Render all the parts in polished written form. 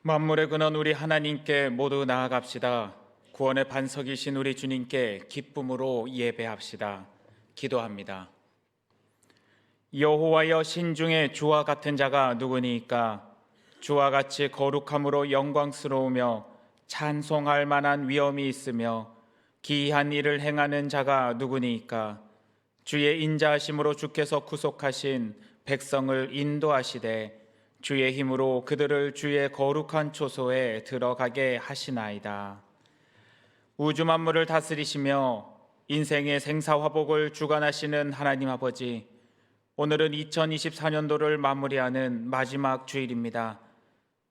만물의 근원 우리 하나님께 모두 나아갑시다. 구원의 반석이신 우리 주님께 기쁨으로 예배합시다. 기도합니다. 여호와여, 신중에 주와 같은 자가 누구니이까? 주와 같이 거룩함으로 영광스러우며 찬송할 만한 위엄이 있으며 기이한 일을 행하는 자가 누구니이까? 주의 인자하심으로 주께서 구속하신 백성을 인도하시되 주의 힘으로 그들을 주의 거룩한 초소에 들어가게 하시나이다. 우주 만물을 다스리시며 인생의 생사화복을 주관하시는 하나님 아버지, 오늘은 2024년도를 마무리하는 마지막 주일입니다.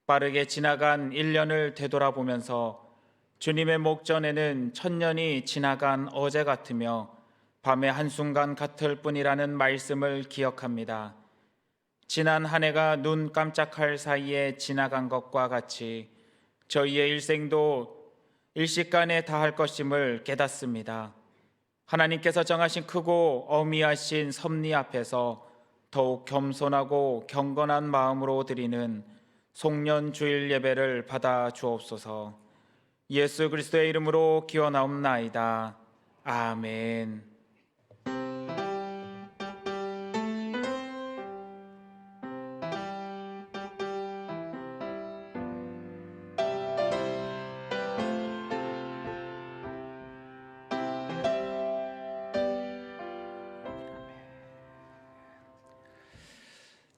빠르게 지나간 1년을 되돌아보면서 주님의 목전에는 천년이 지나간 어제 같으며 밤의 한순간 같을 뿐이라는 말씀을 기억합니다. 지난 한 해가 눈 깜짝할 사이에 지나간 것과 같이 저희의 일생도 일시간에 다할 것임을 깨닫습니다. 하나님께서 정하신 크고 어미하신 섭리 앞에서 더욱 겸손하고 경건한 마음으로 드리는 송년 주일 예배를 받아 주옵소서. 예수 그리스도의 이름으로 기원하옵나이다. 아멘.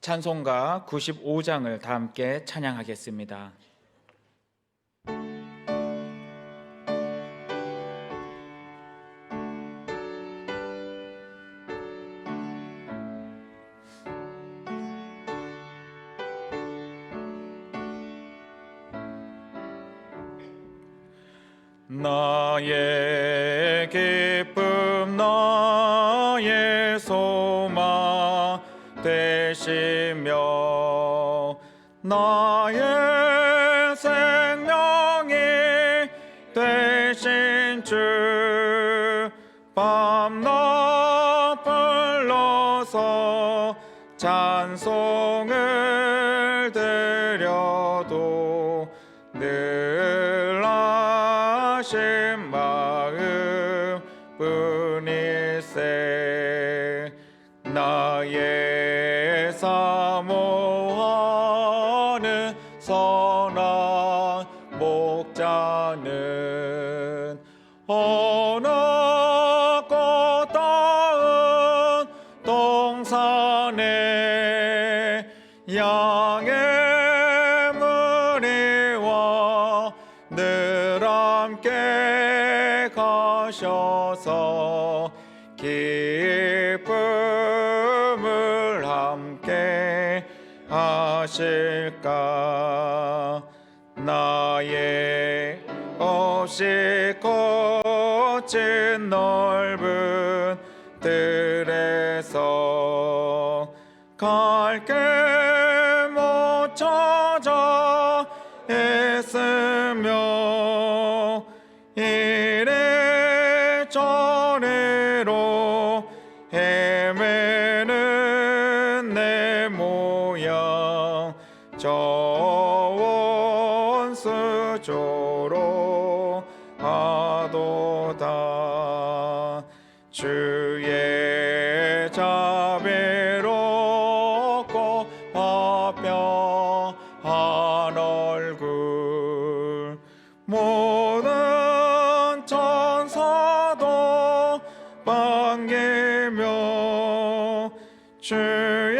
찬송가 95장을 다 함께 찬양하겠습니다. 나의 기쁨 나의 소망 되시며 나의 생명이 되신 주 밤낮 불러서 찬송을 드려도 늘 하신 마음 뿐일세. 나의 사모하는 선한 목자는 어느 꽃다운 동산에 양의 무리와 늘 함께 가셔서 기쁨을 함께 하실까. 나의 없이 거친 넓은 들에서 갈 길 못 찾아 애쓰며 이래저래로 헤매는 내 모양 저 원수조로 하도다. 주의 자비롭고 화평한 얼굴 모든 천사도 반기며 주의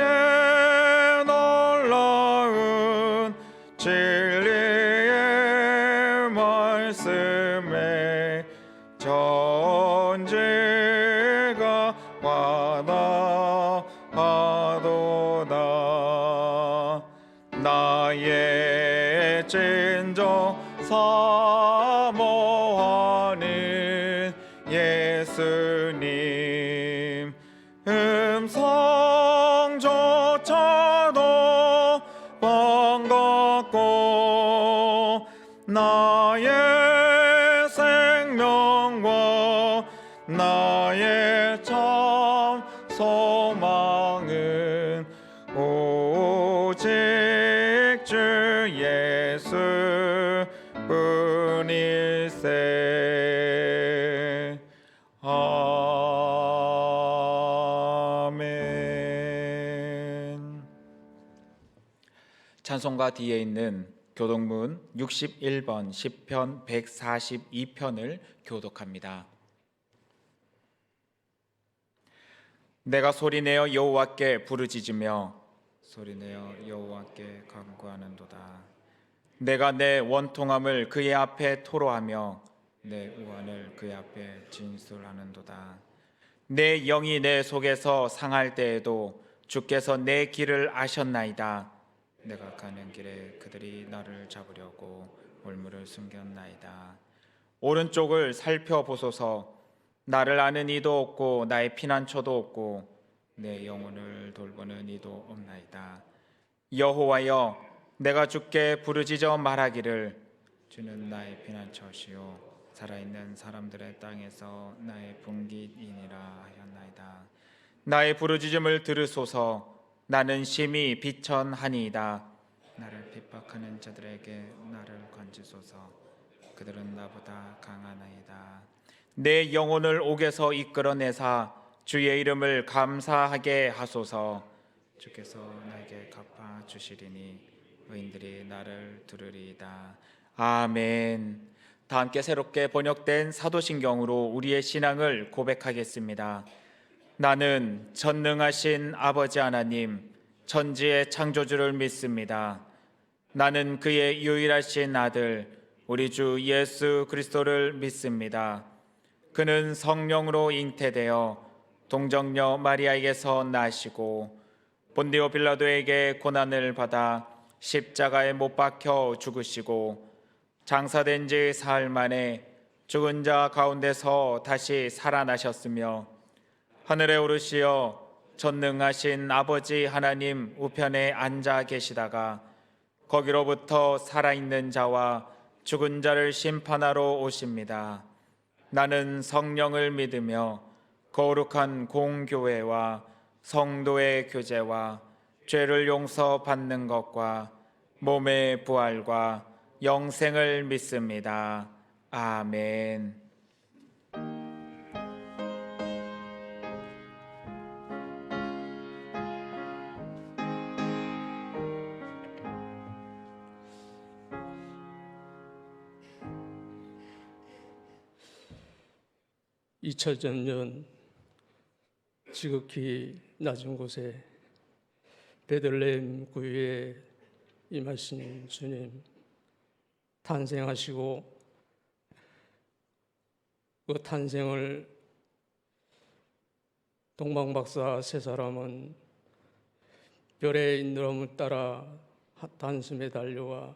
놀라운 진리의 말씀에 전지가 와닿아도다. 나의 진정 사모하는 예수님 음성조차도 반갑고 나의 생명과 나의 참 소망은 오직 주 예수 말씀일세. 아멘. 찬송가 뒤에 있는 교독문 61번 시편 142편을 교독합니다. 내가 소리내어 여호와께 부르짖으며 소리내어 여호와께 간구하는도다. 내가 내 원통함을 그의 앞에 토로하며 내 우환을 그의 앞에 진술하는도다. 내 영이 내 속에서 상할 때에도 주께서 내 길을 아셨나이다. 내가 가는 길에 그들이 나를 잡으려고 올무를 숨겼나이다. 오른쪽을 살펴보소서. 나를 아는 이도 없고 나의 피난처도 없고 내 영혼을 돌보는 이도 없나이다. 여호와여, 내가 주께 부르짖어 말하기를 주는 나의 피난처시요 살아있는 사람들의 땅에서 나의 분깃이니라 하였나이다. 나의 부르짖음을 들으소서. 나는 심히 비천하니이다. 나를 핍박하는 자들에게 나를 건지소서. 그들은 나보다 강하나이다. 내 영혼을 옥에서 이끌어내사 주의 이름을 감사하게 하소서. 주께서 나에게 갚아 주시리니 의인들이 나를 들으리이다. 아멘. 다 함께 새롭게 번역된 사도신경으로 우리의 신앙을 고백하겠습니다. 나는 전능하신 아버지 하나님, 천지의 창조주를 믿습니다. 나는 그의 유일하신 아들, 우리 주 예수 그리스도를 믿습니다. 그는 성령으로 잉태되어 동정녀 마리아에게서 나시고 본디오 빌라도에게 고난을 받아 십자가에 못 박혀 죽으시고 장사된 지 사흘 만에 죽은 자 가운데서 다시 살아나셨으며 하늘에 오르시어 전능하신 아버지 하나님 우편에 앉아 계시다가 거기로부터 살아있는 자와 죽은 자를 심판하러 오십니다. 나는 성령을 믿으며 거룩한 공교회와 성도의 교제와 죄를 용서받는 것과 몸의 부활과 영생을 믿습니다. 아멘. 2000년 지극히 낮은 곳에 베들레헴 구유에 임하신 주님 탄생하시고 그 탄생을 동방박사 세 사람은 별의 인도함을 따라 단숨에 달려와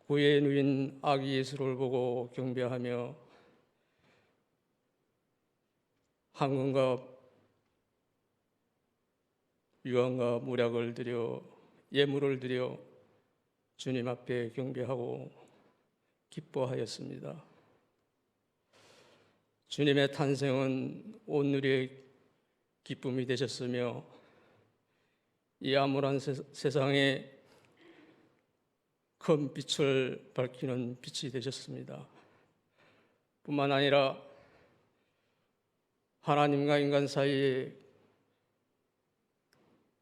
구유에 누인 아기 예수를 보고 경배하며 황금과 유황과 물약을 드려 예물을 드려 주님 앞에 경배하고 기뻐하였습니다. 주님의 탄생은 온누리의 기쁨이 되셨으며 이 암울한 세상에 큰 빛을 밝히는 빛이 되셨습니다. 뿐만 아니라 하나님과 인간 사이에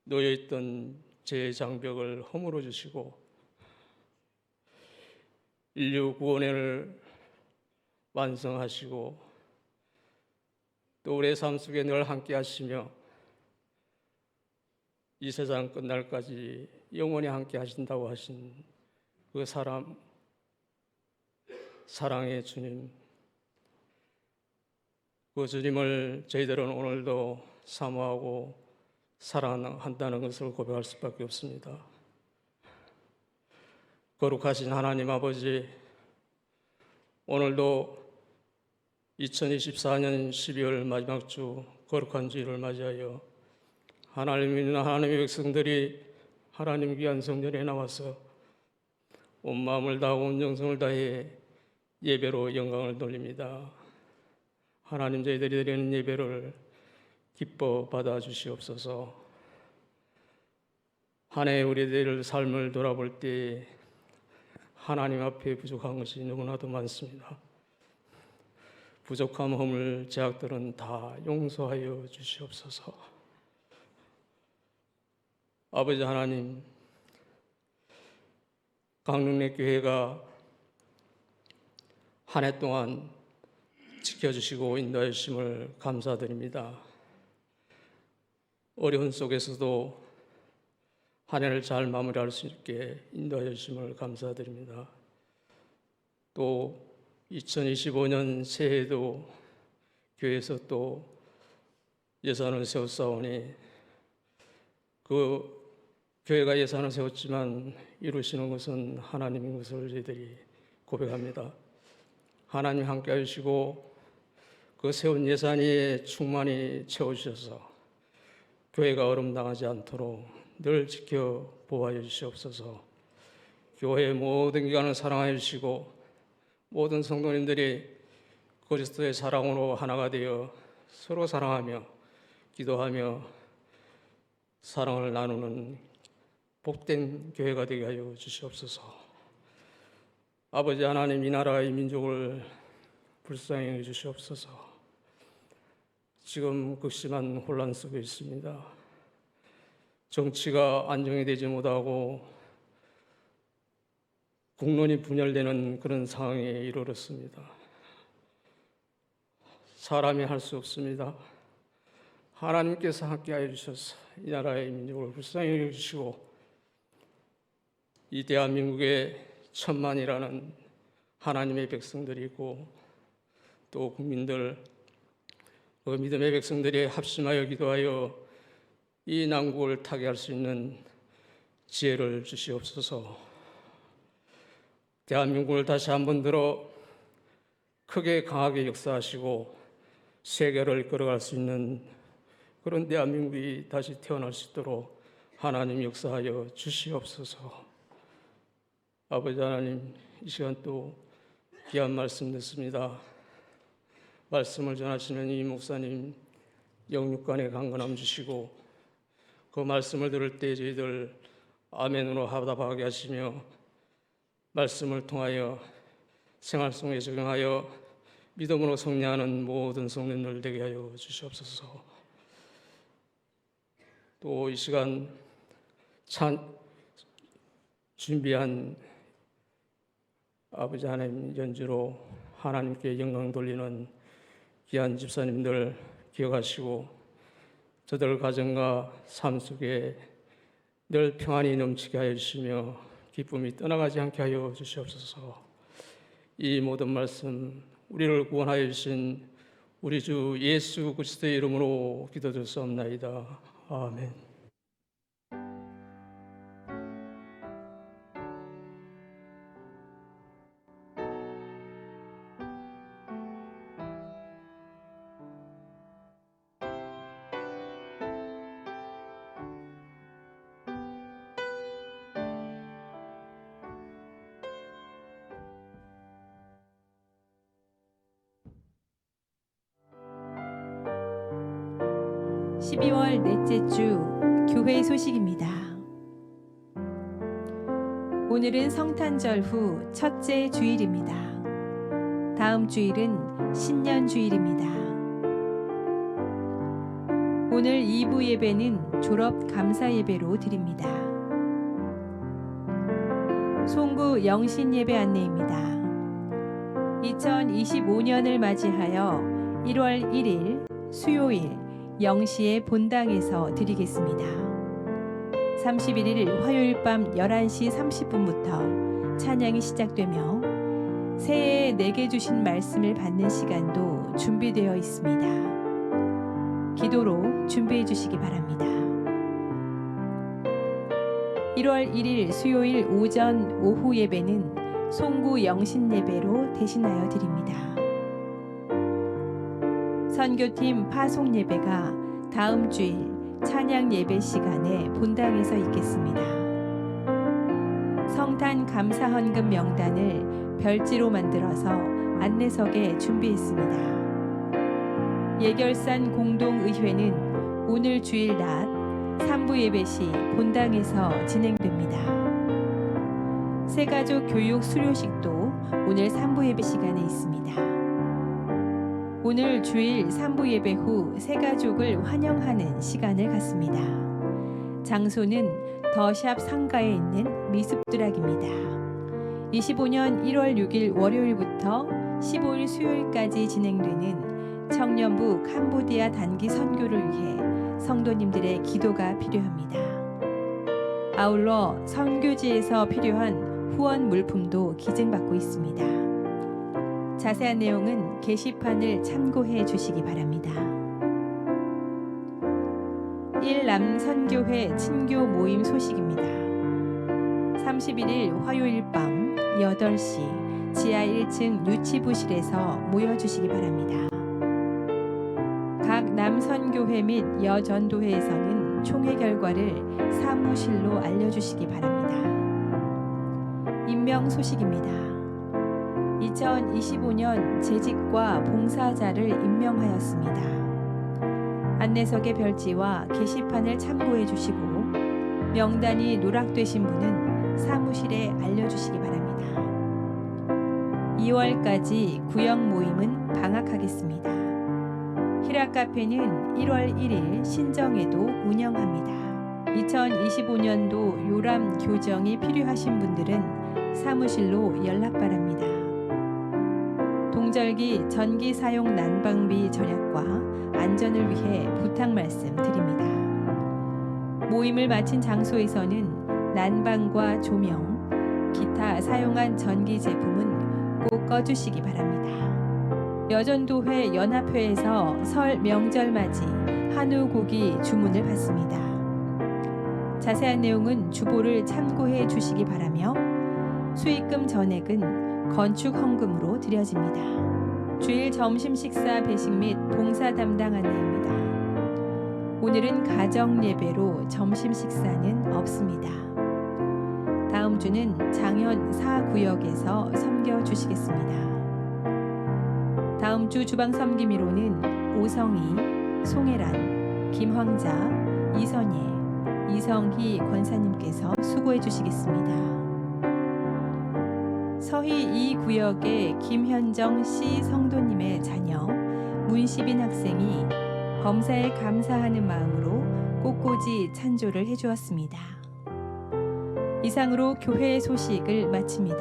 놓여있던 죄의 장벽을 허물어 주시고 인류 구원을 완성하시고 또 우리의 삶 속에 늘 함께 하시며 이 세상 끝날까지 영원히 함께 하신다고 하신 그 사랑의 주님, 그 주님을 저희들은 오늘도 사모하고 사랑한다는 것을 고백할 수밖에 없습니다. 거룩하신 하나님 아버지, 오늘도 2024년 12월 마지막 주 거룩한 주일을 맞이하여 하나님의 백성들이 하나님 귀한 성전에 나와서 온 마음을 다하고 온 정성을 다해 예배로 영광을 돌립니다. 하나님, 저희들이 드리는 예배를 기뻐 받아 주시옵소서. 한 해 우리들 삶을 돌아볼 때 하나님 앞에 부족한 것이 너무나도 많습니다. 부족함, 허물, 제약들은 다 용서하여 주시옵소서. 아버지 하나님, 강릉내 교회가 한 해 동안 지켜주시고 인도해 주심을 감사드립니다. 어려운 속에서도 한 해를 잘 마무리할 수 있게 인도해 주심을 감사드립니다. 또 2025년 새해에도 교회에서 또 예산을 세웠사오니 그 교회가 예산을 세웠지만 이루시는 것은 하나님인 것을 저희들이 고백합니다. 하나님 함께 해주시고 그 세운 예산이 충만히 채워주셔서 교회가 어름당하지 않도록 늘 지켜 보호하여 주시옵소서. 교회의 모든 기관을 사랑하여 주시고 모든 성도님들이 그리스도의 사랑으로 하나가 되어 서로 사랑하며 기도하며 사랑을 나누는 복된 교회가 되게 하여 주시옵소서. 아버지 하나님, 이 나라 이 민족을 불쌍히 해 주시옵소서. 지금 극심한 혼란 속에 있습니다. 정치가 안정이 되지 못하고 국론이 분열되는 그런 상황에 이르렀습니다. 사람이 할 수 없습니다. 하나님께서 함께하여 주셔서 이 나라의 민족을 불쌍히 여겨주시고 이 대한민국에 천만이라는 하나님의 백성들이 있고 또 국민들, 그 믿음의 백성들이 합심하여 기도하여 이 난국을 타개할 수 있는 지혜를 주시옵소서. 대한민국을 다시 한번 들어 크게 강하게 역사하시고 세계를 이끌어갈 수 있는 그런 대한민국이 다시 태어날 수 있도록 하나님 역사하여 주시옵소서. 아버지 하나님, 이 시간 또 귀한 말씀 듣습니다. 말씀을 전하시는 이 목사님 영육간에 강건함 주시고 그 말씀을 들을 때 저희들 아멘으로 화답하게 하시며 말씀을 통하여 생활 속에 적용하여 믿음으로 승리하는 모든 성도님들 되게 하여 주시옵소서. 또 이 시간 준비한 아버지 하나님 연주로 하나님께 영광 돌리는 귀한 집사님들 기억하시고 저들 가정과 삶 속에 늘 평안이 넘치게 하여 주시며 기쁨이 떠나가지 않게 하여 주시옵소서. 이 모든 말씀 우리를 구원하여 주신 우리 주 예수 그리스도의 이름으로 기도드렸사옵나이다. 아멘. 12월 넷째 주 교회 소식입니다. 오늘은 성탄절 후 첫째 주일입니다. 다음 주일은 신년 주일입니다. 오늘 2부 예배는 졸업 감사 예배로 드립니다. 송구 영신 예배 안내입니다. 2025년을 맞이하여 1월 1일 수요일 0시에 본당에서 드리겠습니다. 31일 화요일 밤 11시 30분부터 찬양이 시작되며 새해에 내게 주신 말씀을 받는 시간도 준비되어 있습니다. 기도로 준비해 주시기 바랍니다. 1월 1일 수요일 오전 오후 예배는 송구 영신 예배로 대신하여 드립니다. 선교팀 파송 예배가 다음 주일 찬양 예배 시간에 본당에서 있겠습니다. 성탄 감사 헌금 명단을 별지로 만들어서 안내석에 준비했습니다. 예결산 공동의회는 오늘 주일 낮 3부 예배 시 본당에서 진행됩니다. 새가족 교육 수료식도 오늘 3부 예배 시간에 있습니다. 오늘 주일 3부 예배 후 새가족을 환영하는 시간을 갖습니다. 장소는 더샵 상가에 있는 미숫드락입니다. 25년 1월 6일 월요일부터 15일 수요일까지 진행되는 청년부 캄보디아 단기 선교를 위해 성도님들의 기도가 필요합니다. 아울러 선교지에서 필요한 후원 물품도 기증받고 있습니다. 자세한 내용은 게시판을 참고해 주시기 바랍니다. 1남선교회 친교 모임 소식입니다. 31일 화요일 밤 8시 지하 1층 유치부실에서 모여주시기 바랍니다. 각 남선교회 및 여전도회에서는 총회 결과를 사무실로 알려주시기 바랍니다. 임명 소식입니다. 2025년 재직과 봉사자를 임명하였습니다. 안내석의 별지와 게시판을 참고해 주시고 명단이 누락되신 분은 사무실에 알려주시기 바랍니다. 2월까지 구역 모임은 방학하겠습니다. 히라카페는 1월 1일 신정에도 운영합니다. 2025년도 요람 교정이 필요하신 분들은 사무실로 연락 바랍니다. 동절기 전기 사용 난방비 절약과 안전을 위해 부탁 말씀 드립니다. 모임을 마친 장소에서는 난방과 조명, 기타 사용한 전기 제품은 꼭 꺼주시기 바랍니다. 여전도회 연합회에서 설 명절 맞이 한우 고기 주문을 받습니다. 자세한 내용은 주보를 참고해 주시기 바라며 수익금 전액은 건축 헌금으로 드려집니다. 주일 점심 식사 배식 및 봉사 담당 안내입니다. 오늘은 가정 예배로 점심 식사는 없습니다. 다음 주는 장현 4구역에서 섬겨 주시겠습니다. 다음 주 주방 섬김이로는 오성희, 송혜란, 김황자, 이선예, 이성희 권사님께서 수고해 주시겠습니다. 서희 2구역의 김현정 씨 성도님의 자녀 문시빈 학생이 범사에 감사하는 마음으로 꽃꽂이 찬조를 해주었습니다. 이상으로 교회 소식을 마칩니다.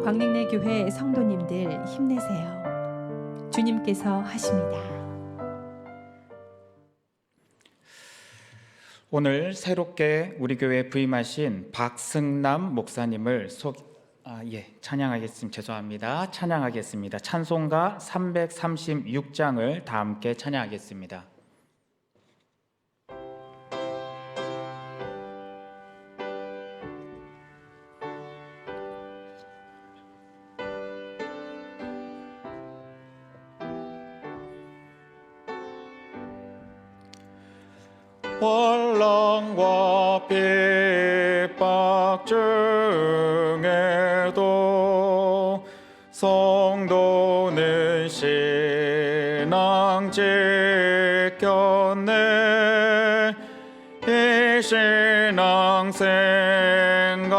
광림내 교회 성도님들 힘내세요. 주님께서 하십니다. 오늘 새롭게 우리 교회에 부임하신 박승남 목사님을 찬양하겠습니다. 죄송합니다. 찬양하겠습니다. 찬송가 336장을 다 함께 찬양하겠습니다. 환난과 핍박 중에도 성도는 신앙 지켰네. 이 신앙 생각할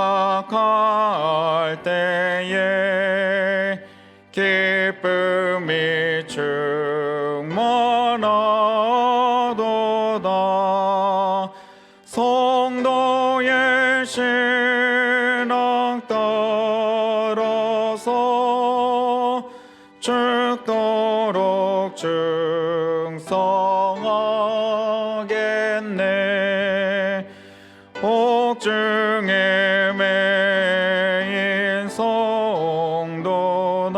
때에 기쁨이 충만하도다. 성도의 신앙 따라서 죽도록 충성하겠네. 옥중에 매인 성도나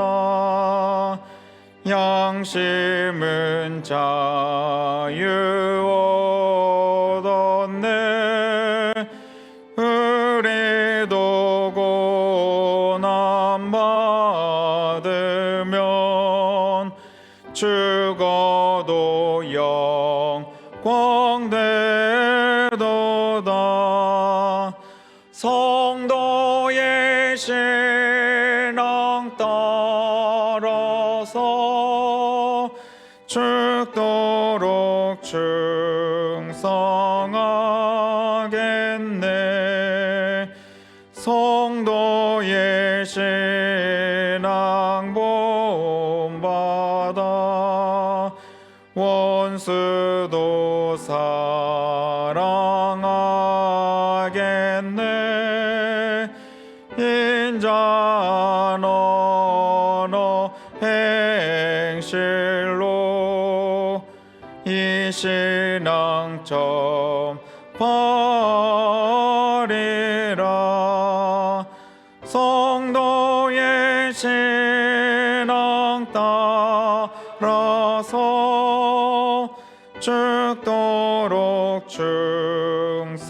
양심은 자유 얻었네. 우리도 고난 받으면 죽어도 영광 되도다. 성도의 신앙 따라서 죽도록 충성하겠네. 사랑하겠네. 인자 너너 행실로 이 신앙점 버리라. 성도의 신앙 따라서 죽도록 충성하겠네.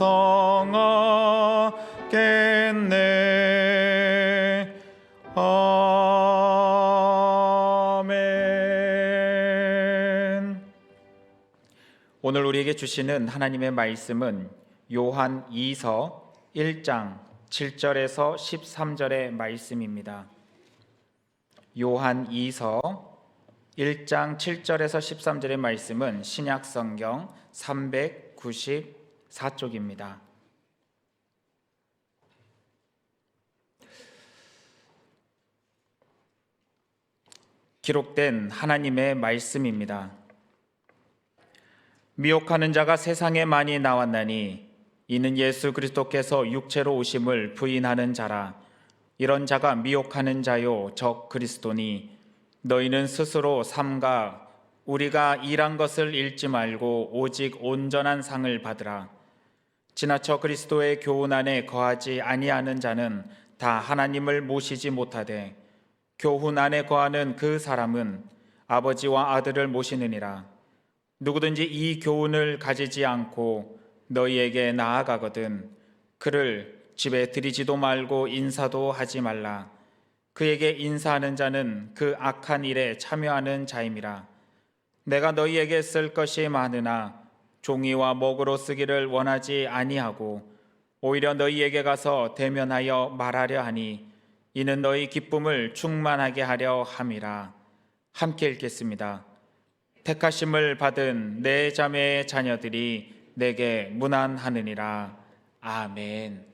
아멘. 오늘 우리에게 주시는 하나님의 말씀은 요한 2서 1장 7절에서 13절의 말씀입니다. 요한 2서 1장 7절에서 13절의 말씀은 신약성경 394쪽입니다. 기록된 하나님의 말씀입니다. 미혹하는 자가 세상에 많이 나왔나니 이는 예수 그리스도께서 육체로 오심을 부인하는 자라. 이런 자가 미혹하는 자요 적 그리스도니 너희는 스스로 삼가 우리가 일한 것을 잃지 말고 오직 온전한 상을 받으라. 지나쳐 그리스도의 교훈 안에 거하지 아니하는 자는 다 하나님을 모시지 못하되 교훈 안에 거하는 그 사람은 아버지와 아들을 모시느니라. 누구든지 이 교훈을 가지지 않고 너희에게 나아가거든 그를 집에 들이지도 말고 인사도 하지 말라. 그에게 인사하는 자는 그 악한 일에 참여하는 자임이라. 내가 너희에게 쓸 것이 많으나 종이와 목으로 쓰기를 원하지 아니하고 오히려 너희에게 가서 대면하여 말하려 하니 이는 너희 기쁨을 충만하게 하려 함이라. 함께 읽겠습니다. 택하심을 받은 내 자매의 자녀들이 내게 문안하느니라. 아멘.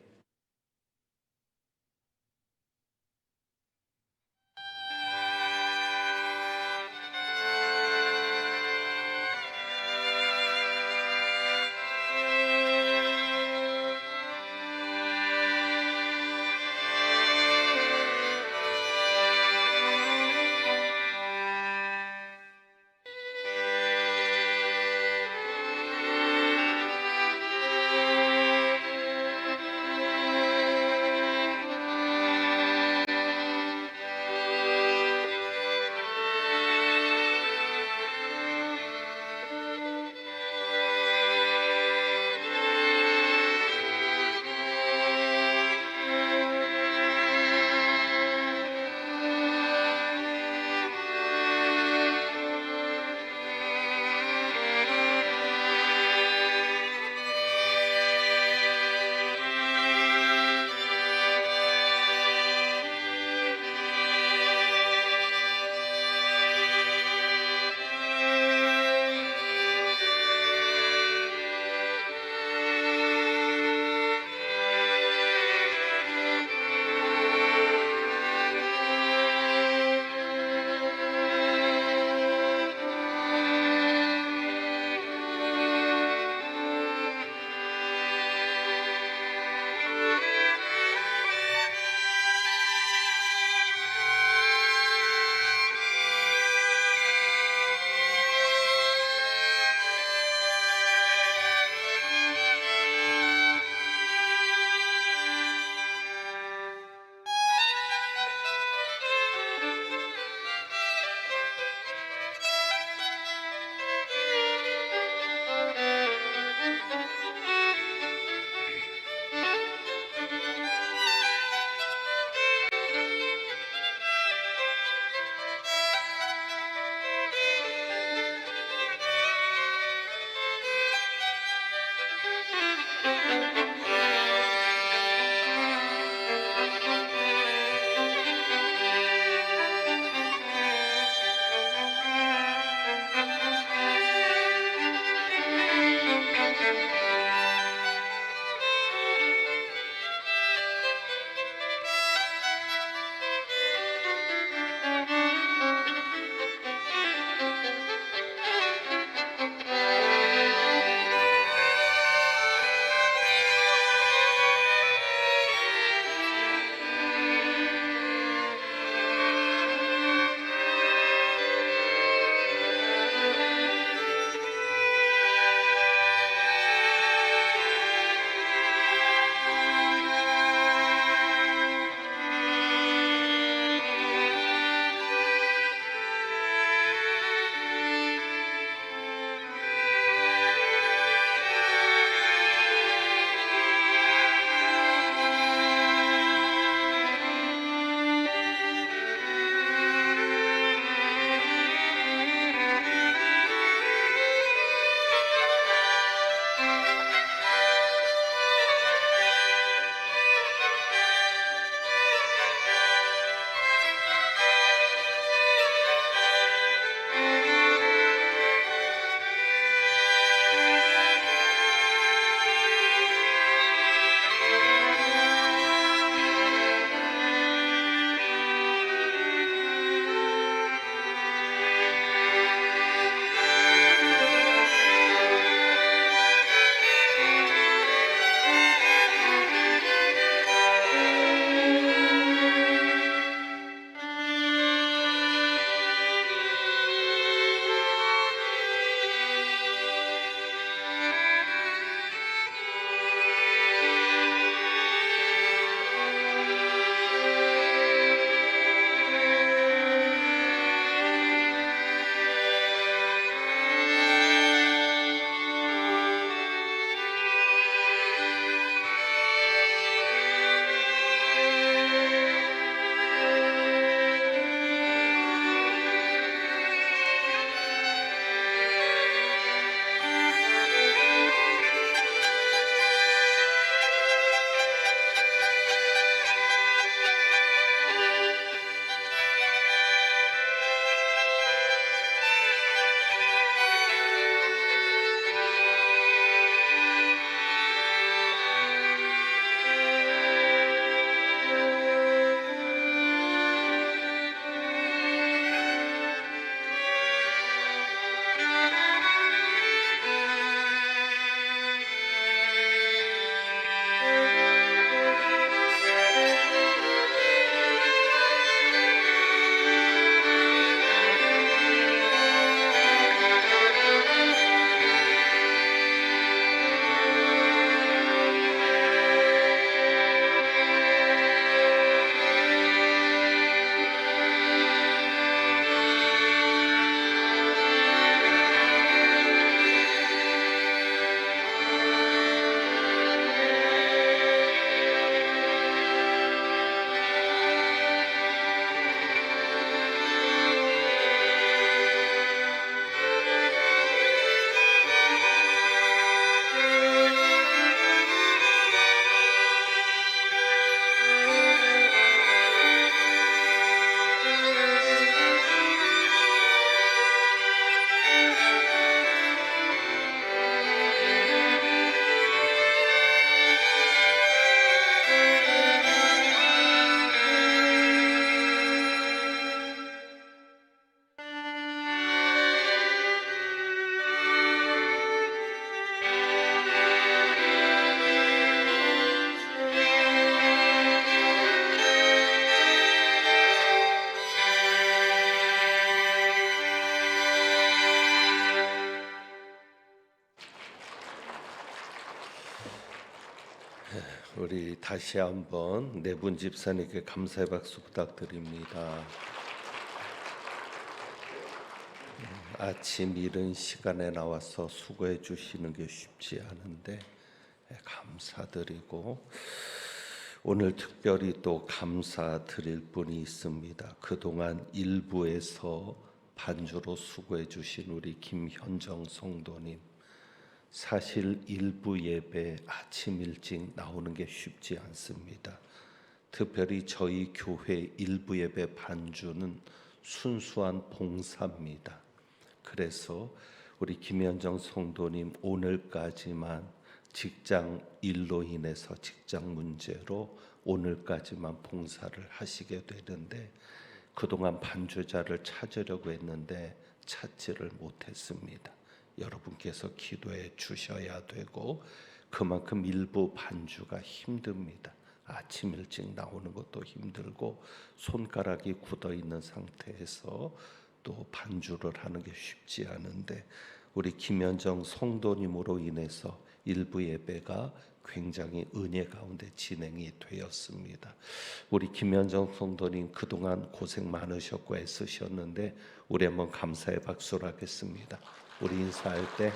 우리 다시 한번 네 분 집사님께 감사의 박수 부탁드립니다. 아침 이른 시간에 나와서 수고해 주시는 게 쉽지 않은데 감사드리고, 오늘 특별히 또 감사드릴 분이 있습니다. 그동안 일부에서 반주로 수고해 주신 우리 김현정 성도님. 사실 일부 예배 아침 일찍 나오는 게 쉽지 않습니다. 특별히 저희 교회 일부 예배 반주는 순수한 봉사입니다. 그래서 우리 김현정 성도님 오늘까지만 직장 일로 인해서 직장 문제로 오늘까지만 봉사를 하시게 되는데, 그동안 반주자를 찾으려고 했는데 찾지를 못했습니다. 여러분께서 기도해 주셔야 되고, 그만큼 일부 반주가 힘듭니다. 아침 일찍 나오는 것도 힘들고 손가락이 굳어 있는 상태에서 또 반주를 하는 게 쉽지 않은데, 우리 김현정 성도님으로 인해서 일부 예배가 굉장히 은혜 가운데 진행이 되었습니다. 우리 김현정 성도님 그동안 고생 많으셨고 애쓰셨는데 우리 한번 감사의 박수를 하겠습니다. 우리 인사할 때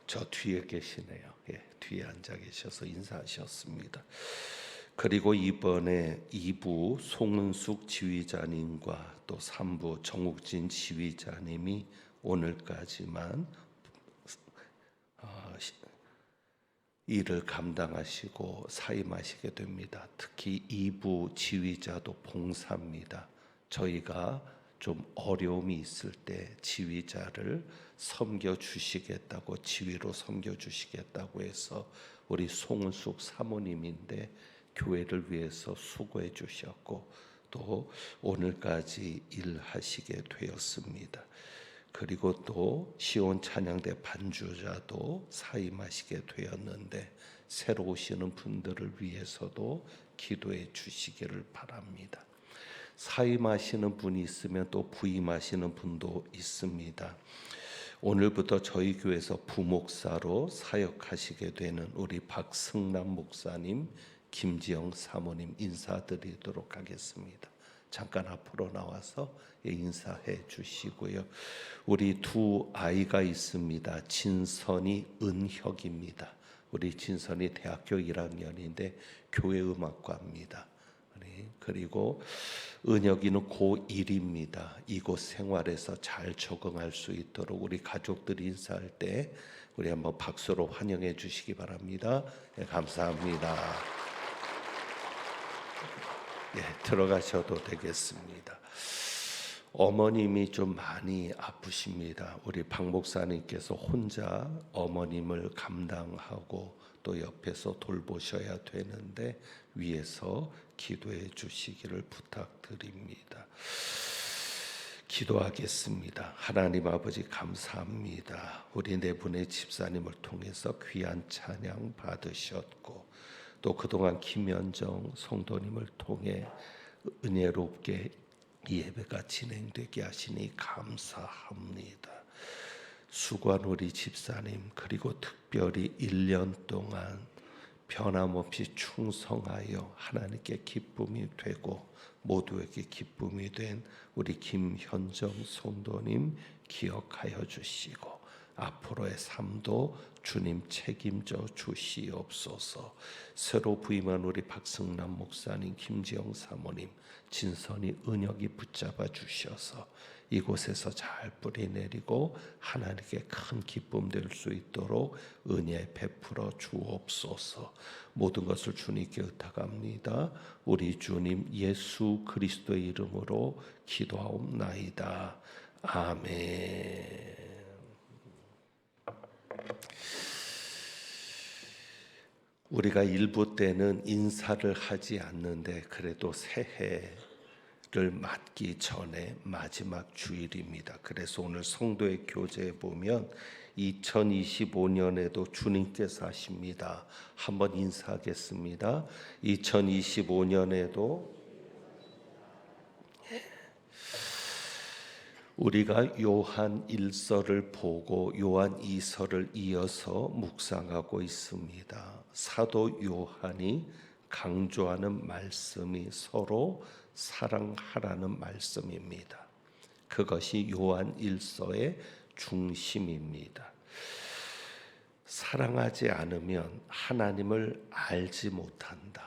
저 뒤에 계시네요. 뒤에 앉아 계셔서 인사하셨습니다. 그리고 이번에 2부 송은숙 지휘자님과 또 3부 정욱진 지휘자님이 오늘까지만 일을 감당하시고 사임하시게 됩니다. 특히 2부 지휘자도 봉사입니다. 저희가 좀 어려움이 있을 때 지휘자를 섬겨주시겠다고, 지휘로 섬겨주시겠다고 해서 우리 송은숙 사모님인데 교회를 위해서 수고해 주셨고 또 오늘까지 일하시게 되었습니다. 그리고 또 시온 찬양대 반주자도 사임하시게 되었는데 새로 오시는 분들을 위해서도 기도해 주시기를 바랍니다. 사임하시는 분이 있으면 또 부임하시는 분도 있습니다. 오늘부터 저희 교회에서 부목사로 사역하시게 되는 우리 박승남 목사님, 김지영 사모님 인사드리도록 하겠습니다. 잠깐 앞으로 나와서 인사해 주시고요. 우리 두 아이가 있습니다. 진선이, 은혁입니다. 우리 진선이 대학교 1학년인데 교회 음악과입니다. 그리고 은혁이는 고1입니다. 이곳 생활에서 잘 적응할 수 있도록 우리 가족들이 인사할 때 우리 한번 박수로 환영해 주시기 바랍니다. 감사합니다. 들어가셔도 되겠습니다. 어머님이 좀 많이 아프십니다. 우리 박 목사님께서 혼자 어머님을 감당하고 또 옆에서 돌보셔야 되는데 위에서 기도해 주시기를 부탁드립니다. 기도하겠습니다. 하나님 아버지 감사합니다. 우리 네 분의 집사님을 통해서 귀한 찬양 받으셨고 또 그동안 김현정 성도님을 통해 은혜롭게 이 예배가 진행되게 하시니 감사합니다. 수고한 우리 집사님, 그리고 특별히 1년 동안 변함없이 충성하여 하나님께 기쁨이 되고 모두에게 기쁨이 된 우리 김현정 성도님 기억하여 주시고 앞으로의 삶도 주님 책임져 주시옵소서. 새로 부임한 우리 박승남 목사님, 김지영 사모님, 진선이, 은혁이 붙잡아 주셔서 이곳에서 잘 뿌리내리고 하나님께 큰 기쁨 될 수 있도록 은혜 베풀어 주옵소서. 모든 것을 주님께 의탁합니다. 우리 주님 예수 그리스도의 이름으로 기도하옵나이다. 아멘. 우리가 일부 때는 인사를 하지 않는데 그래도 새해를 맞기 전에 마지막 주일입니다. 그래서 오늘 성도의 교제에 보면 2025년에도 주님께서 하십니다. 한번 인사하겠습니다. 2025년에도 우리가 요한 1서를 보고 요한 2서를 이어서 묵상하고 있습니다. 사도 요한이 강조하는 말씀이 서로 사랑하라는 말씀입니다. 그것이 요한 1서의 중심입니다. 사랑하지 않으면 하나님을 알지 못한다.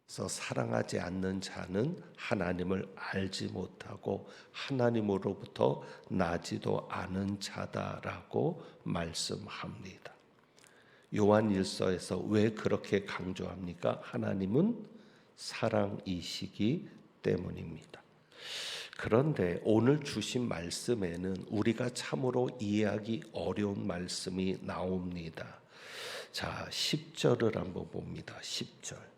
그래서 사랑하지 않는 자는 하나님을 알지 못하고 하나님으로부터 나지도 않은 자다라고 말씀합니다. 요한 1서에서 왜 그렇게 강조합니까? 하나님은 사랑이시기 때문입니다. 그런데 오늘 주신 말씀에는 우리가 참으로 이해하기 어려운 말씀이 나옵니다. 자, 10절을 한번 봅니다. 10절.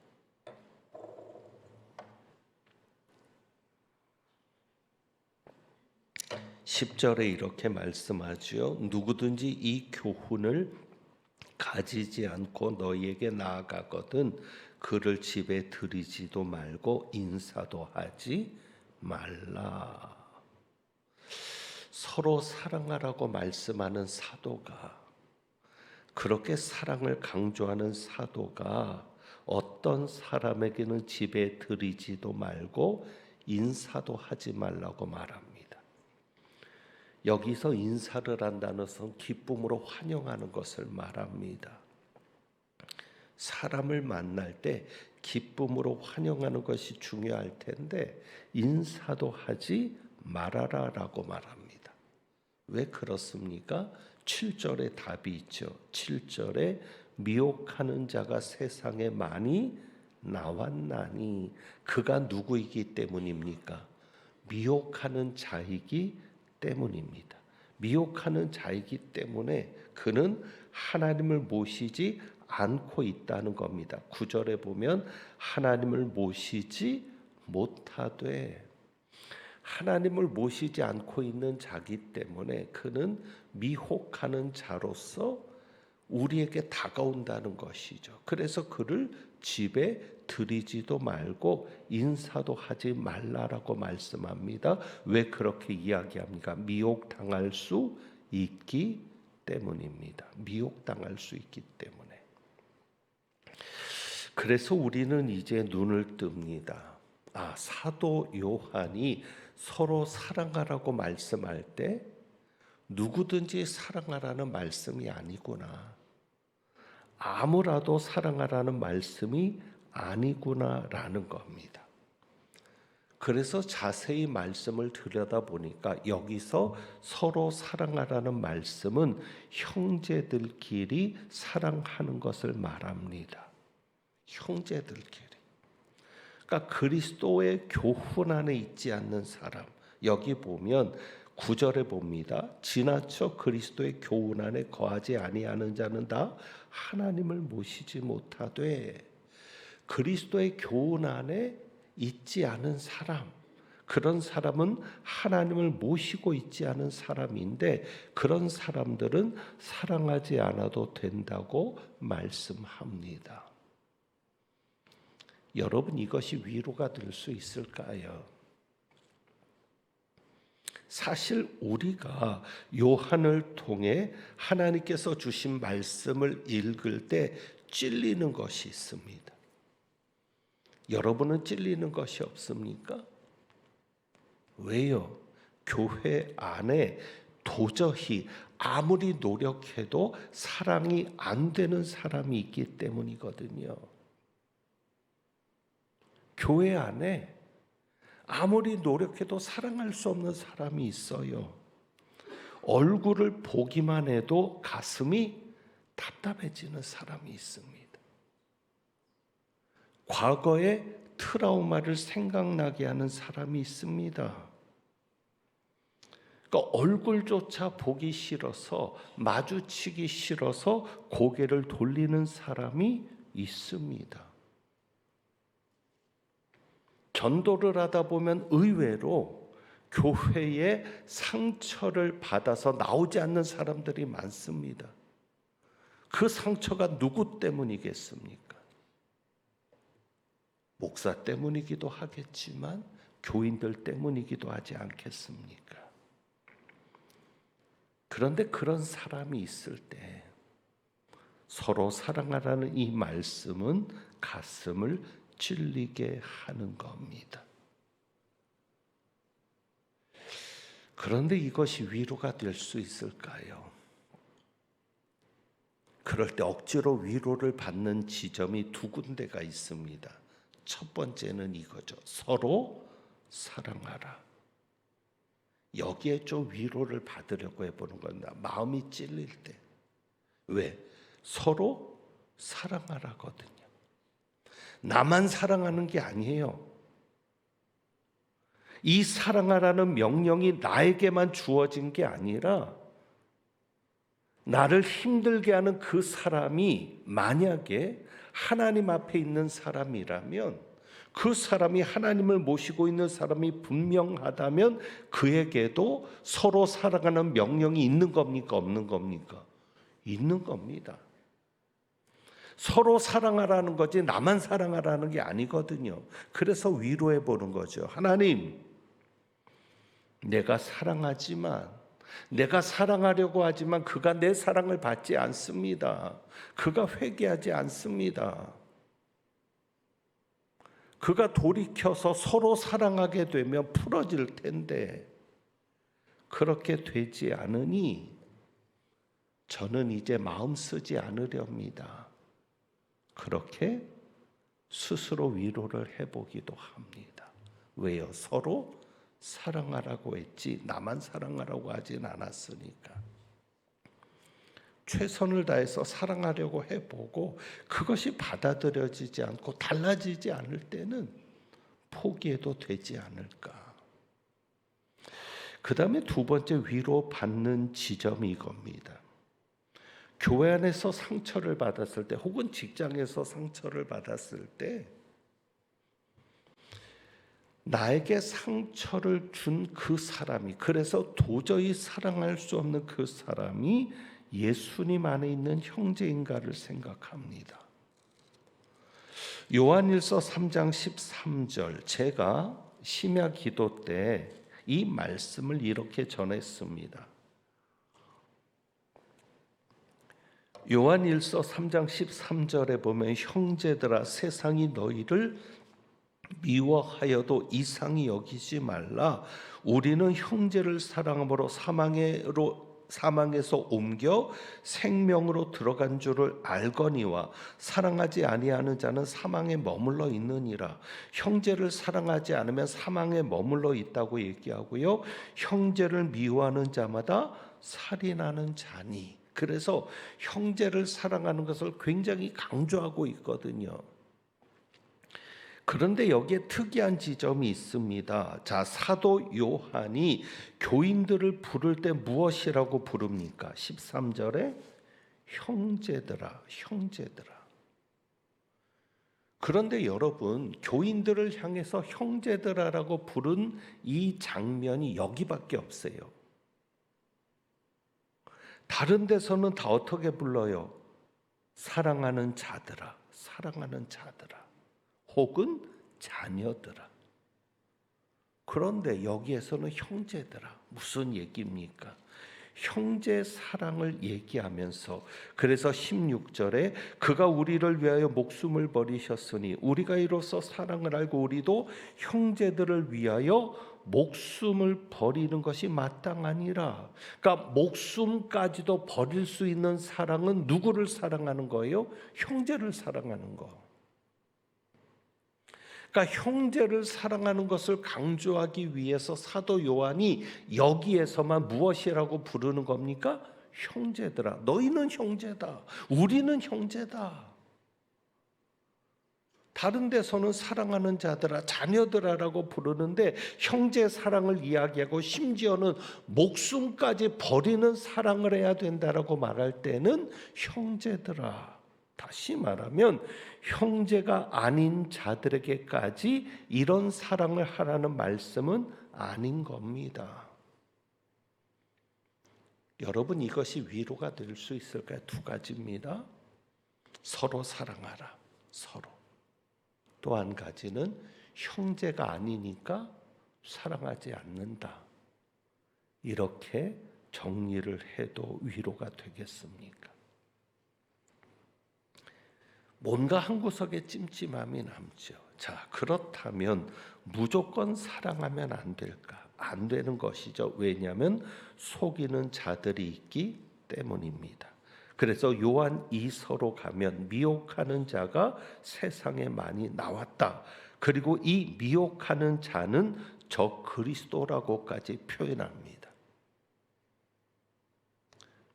10절에 이렇게 말씀하죠. 누구든지 이 교훈을 가지지 않고 너희에게 나아가거든 그를 집에 들이지도 말고 인사도 하지 말라. 서로 사랑하라고 말씀하는 사도가, 그렇게 사랑을 강조하는 사도가 어떤 사람에게는 집에 들이지도 말고 인사도 하지 말라고 말합니다. 여기서 인사를 한다는 것은 기쁨으로 환영하는 것을 말합니다. 사람을 만날 때 기쁨으로 환영하는 것이 중요할 텐데 인사도 하지 말아라라고 말합니다. 왜 그렇습니까? 7절에 답이 있죠. 7절에 미혹하는 자가 세상에 많이 나왔나니, 그가 누구이기 때문입니까? 미혹하는 자이기 때문입니다. 미혹하는 자이기 때문에 그는 하나님을 모시지 않고 있다는 겁니다. 9절에 보면 하나님을 모시지 못하되, 하나님을 모시지 않고 있는 자기 때문에 그는 미혹하는 자로서 우리에게 다가온다는 것이죠. 그래서 그를 집에 들이지도 말고 인사도 하지 말라라고 말씀합니다. 왜 그렇게 이야기합니까? 미혹당할 수 있기 때문입니다. 미혹당할 수 있기 때문에. 그래서 우리는 이제 눈을 뜹니다. 사도 요한이 서로 사랑하라고 말씀할 때 누구든지 사랑하라는 말씀이 아니구나, 아무라도 사랑하라는 말씀이 아니구나라는 겁니다. 그래서 자세히 말씀을 들여다보니까 여기서 서로 사랑하라는 말씀은 형제들끼리 사랑하는 것을 말합니다. 형제들끼리. 그러니까 그리스도의 교훈 안에 있지 않는 사람, 여기 보면 9절에 봅니다. 지나쳐 그리스도의 교훈 안에 거하지 아니하는 자는 다 하나님을 모시지 못하되, 그리스도의 교훈 안에 있지 않은 사람, 그런 사람은 하나님을 모시고 있지 않은 사람인데, 그런 사람들은 사랑하지 않아도 된다고 말씀합니다. 여러분, 이것이 위로가 될 수 있을까요? 사실 우리가 요한을 통해 하나님께서 주신 말씀을 읽을 때 찔리는 것이 있습니다. 여러분은 찔리는 것이 없습니까? 왜요? 교회 안에 도저히 아무리 노력해도 사랑이 안 되는 사람이 있기 때문이거든요. 교회 안에 아무리 노력해도 사랑할 수 없는 사람이 있어요. 얼굴을 보기만 해도 가슴이 답답해지는 사람이 있습니다. 과거의 트라우마를 생각나게 하는 사람이 있습니다. 그러니까 얼굴조차 보기 싫어서, 마주치기 싫어서 고개를 돌리는 사람이 있습니다. 전도를 하다 보면 의외로 교회에 상처를 받아서 나오지 않는 사람들이 많습니다. 그 상처가 누구 때문이겠습니까? 목사 때문이기도 하겠지만 교인들 때문이기도 하지 않겠습니까? 그런데 그런 사람이 있을 때 서로 사랑하라는 이 말씀은 가슴을 찔리게 하는 겁니다. 그런데 이것이 위로가 될 수 있을까요? 그럴 때 억지로 위로를 받는 지점이 두 군데가 있습니다. 첫 번째는 이거죠. 서로 사랑하라. 여기에 좀 위로를 받으려고 해보는 겁니다. 마음이 찔릴 때. 왜? 서로 사랑하라거든요. 나만 사랑하는 게 아니에요. 이 사랑하라는 명령이 나에게만 주어진 게 아니라 나를 힘들게 하는 그 사람이 만약에 하나님 앞에 있는 사람이라면, 그 사람이 하나님을 모시고 있는 사람이 분명하다면 그에게도 서로 사랑하는 명령이 있는 겁니까? 없는 겁니까? 있는 겁니다. 서로 사랑하라는 거지 나만 사랑하라는 게 아니거든요. 그래서 위로해 보는 거죠. 하나님, 내가 사랑하지만, 내가 사랑하려고 하지만 그가 내 사랑을 받지 않습니다. 그가 회개하지 않습니다. 그가 돌이켜서 서로 사랑하게 되면 풀어질 텐데 그렇게 되지 않으니 저는 이제 마음 쓰지 않으렵니다. 그렇게 스스로 위로를 해보기도 합니다. 왜요? 서로 사랑하라고 했지 나만 사랑하라고 하진 않았으니까. 최선을 다해서 사랑하려고 해보고 그것이 받아들여지지 않고 달라지지 않을 때는 포기해도 되지 않을까. 그 다음에 두 번째 위로받는 지점이 이겁니다. 교회 안에서 상처를 받았을 때 혹은 직장에서 상처를 받았을 때 나에게 상처를 준 그 사람이, 그래서 도저히 사랑할 수 없는 그 사람이 예수님 안에 있는 형제인가를 생각합니다. 요한일서 3장 13절, 제가 심야 기도 때 이 말씀을 이렇게 전했습니다. 요한일서 3장 13절에 보면 형제들아 세상이 너희를 미워하여도 이상히 여기지 말라. 우리는 형제를 사랑함으로 사망에서 옮겨 생명으로 들어간 줄을 알거니와 사랑하지 아니하는 자는 사망에 머물러 있느니라. 형제를 사랑하지 않으면 사망에 머물러 있다고 얘기하고요. 형제를 미워하는 자마다 살인하는 자니. 그래서 형제를 사랑하는 것을 굉장히 강조하고 있거든요. 그런데 여기에 특이한 지점이 있습니다. 자, 사도 요한이 교인들을 부를 때 무엇이라고 부릅니까? 13절에 형제들아, 형제들아. 그런데 여러분, 교인들을 향해서 형제들아라고 부른 이 장면이 여기밖에 없어요. 다른 데서는 다 어떻게 불러요? 사랑하는 자들아, 사랑하는 자들아. 혹은 자녀들아. 그런데 여기에서는 형제들아. 무슨 얘기입니까? 형제 사랑을 얘기하면서, 그래서 16절에 그가 우리를 위하여 목숨을 버리셨으니 우리가 이로써 사랑을 알고 우리도 형제들을 위하여 목숨을 버리는 것이 마땅하니라. 그러니까 목숨까지도 버릴 수 있는 사랑은 누구를 사랑하는 거예요? 형제를 사랑하는 거. 그러니까 형제를 사랑하는 것을 강조하기 위해서 사도 요한이 여기에서만 무엇이라고 부르는 겁니까? 형제들아. 너희는 형제다. 우리는 형제다. 다른 데서는 사랑하는 자들아, 자녀들아라고 부르는데 형제 사랑을 이야기하고 심지어는 목숨까지 버리는 사랑을 해야 된다라고 말할 때는 형제들아. 다시 말하면 형제가 아닌 자들에게까지 이런 사랑을 하라는 말씀은 아닌 겁니다. 여러분, 이것이 위로가 될 수 있을까요? 두 가지입니다. 서로 사랑하라. 서로. 또 한 가지는 형제가 아니니까 사랑하지 않는다. 이렇게 정리를 해도 위로가 되겠습니까? 뭔가 한 구석에 찜찜함이 남죠. 자, 그렇다면 무조건 사랑하면 안 될까? 안 되는 것이죠. 왜냐하면 속이는 자들이 있기 때문입니다. 그래서 요한 2서로 가면 미혹하는 자가 세상에 많이 나왔다. 그리고 이 미혹하는 자는 저 그리스도라고까지 표현합니다.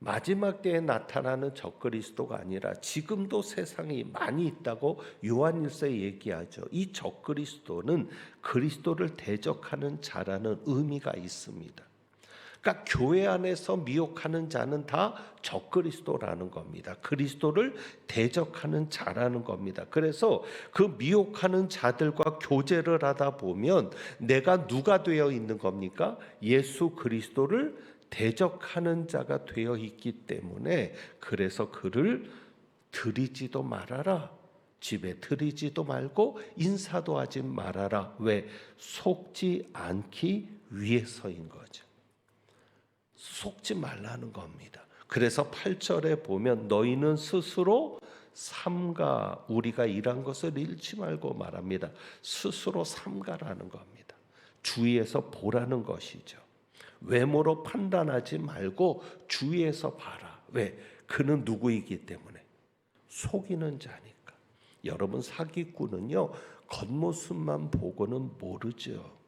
마지막 때에 나타나는 적그리스도가 아니라 지금도 세상에 많이 있다고 요한일서에 얘기하죠. 이 적그리스도는 그리스도를 대적하는 자라는 의미가 있습니다. 그러니까 교회 안에서 미혹하는 자는 다 적그리스도라는 겁니다. 그리스도를 대적하는 자라는 겁니다. 그래서 그 미혹하는 자들과 교제를 하다 보면 내가 누가 되어 있는 겁니까? 예수 그리스도를 대적하는 자가 되어 있기 때문에 그래서 그를 들이지도 말아라. 집에 들이지도 말고 인사도 하지 말아라. 왜? 속지 않기 위해서인 거죠. 속지 말라는 겁니다. 그래서 8절에 보면 너희는 스스로 삼가, 우리가 일한 것을 잃지 말고 말합니다. 스스로 삼가라는 겁니다. 주위에서 보라는 것이죠. 외모로 판단하지 말고 주위에서 봐라. 왜? 그는 누구이기 때문에 속이는 자니까. 여러분, 사기꾼은요 겉모습만 보고는 모르죠.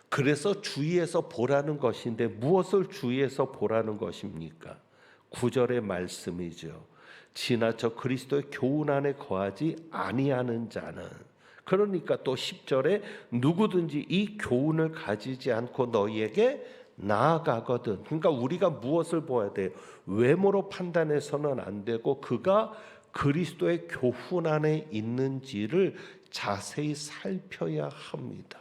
그래서 주위에서 보라는 것인데 무엇을 주위에서 보라는 것입니까? 9절의 말씀이죠. 지나쳐 그리스도의 교훈 안에 거하지 아니하는 자는, 그러니까 또 10절에 누구든지 이 교훈을 가지지 않고 너희에게 나아가거든. 그러니까 우리가 무엇을 보아야 돼요? 외모로 판단해서는 안 되고 그가 그리스도의 교훈 안에 있는지를 자세히 살펴야 합니다.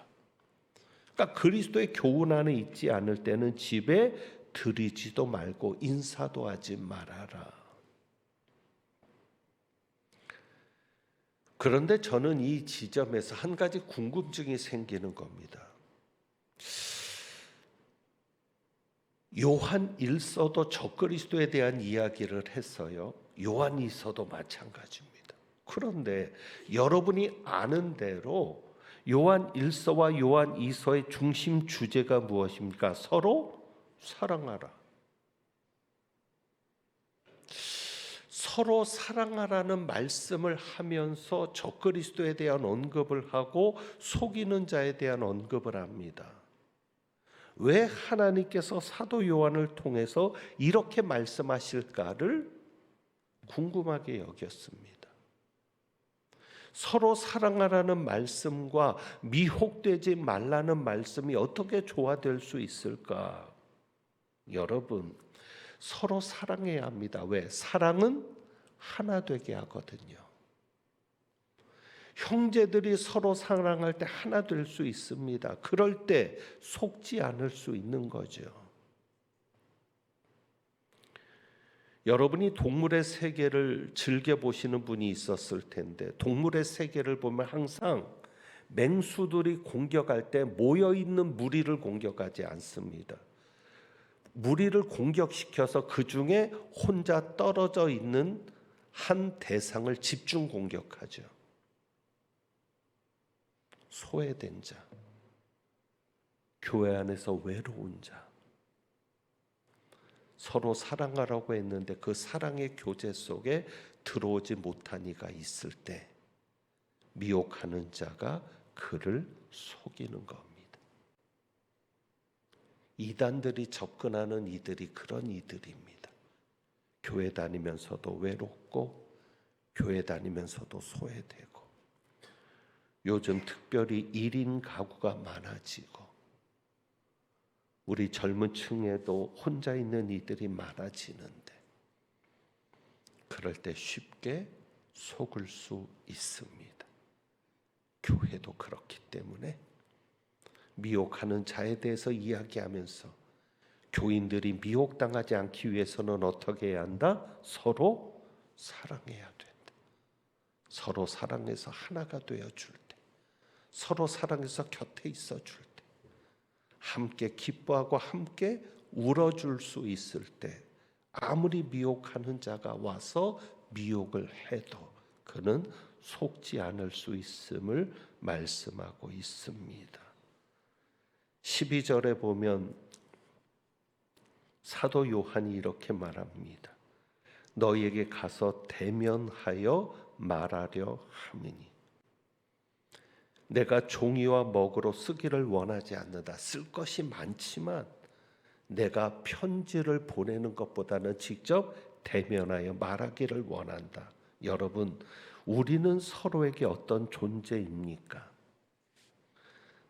그러니까 그리스도의 교훈 안에 있지 않을 때는 집에 들이지도 말고 인사도 하지 말아라. 그런데 저는 이 지점에서 한 가지 궁금증이 생기는 겁니다. 요한 1서도 적그리스도에 대한 이야기를 했어요. 요한 2서도 마찬가지입니다. 그런데 여러분이 아는 대로 요한 1서와 요한 2서의 중심 주제가 무엇입니까? 서로 사랑하라. 서로 사랑하라는 말씀을 하면서 적그리스도에 대한 언급을 하고 속이는 자에 대한 언급을 합니다. 왜 하나님께서 사도 요한을 통해서 이렇게 말씀하실까를 궁금하게 여겼습니다. 서로 사랑하라는 말씀과 미혹되지 말라는 말씀이 어떻게 조화될 수 있을까? 여러분, 서로 사랑해야 합니다. 왜? 사랑은 하나 되게 하거든요. 형제들이 서로 사랑할 때 하나 될 수 있습니다. 그럴 때 속지 않을 수 있는 거죠. 여러분이 동물의 세계를 즐겨보시는 분이 있었을 텐데 동물의 세계를 보면 항상 맹수들이 공격할 때 모여있는 무리를 공격하지 않습니다. 무리를 공격시켜서 그 중에 혼자 떨어져 있는 한 대상을 집중 공격하죠. 소외된 자, 교회 안에서 외로운 자, 서로 사랑하라고 했는데 그 사랑의 교제 속에 들어오지 못한 이가 있을 때 미혹하는 자가 그를 속이는 겁니다. 이단들이 접근하는 이들이 그런 이들입니다. 교회 다니면서도 외롭고 교회 다니면서도 소외되고 요즘 특별히 1인 가구가 많아지고 우리 젊은 층에도 혼자 있는 이들이 많아지는데 그럴 때 쉽게 속을 수 있습니다. 교회도 그렇기 때문에 미혹하는 자에 대해서 이야기하면서 교인들이 미혹당하지 않기 위해서는 어떻게 해야 한다? 서로 사랑해야 된다. 서로 사랑해서 하나가 되어줄 때, 서로 사랑해서 곁에 있어줄 때, 함께 기뻐하고 함께 울어줄 수 있을 때 아무리 미혹하는 자가 와서 미혹을 해도 그는 속지 않을 수 있음을 말씀하고 있습니다. 12절에 보면 사도 요한이 이렇게 말합니다. 너희에게 가서 대면하여 말하려 함이니 내가 종이와 먹으로 쓰기를 원하지 않는다. 쓸 것이 많지만 내가 편지를 보내는 것보다는 직접 대면하여 말하기를 원한다. 여러분, 우리는 서로에게 어떤 존재입니까?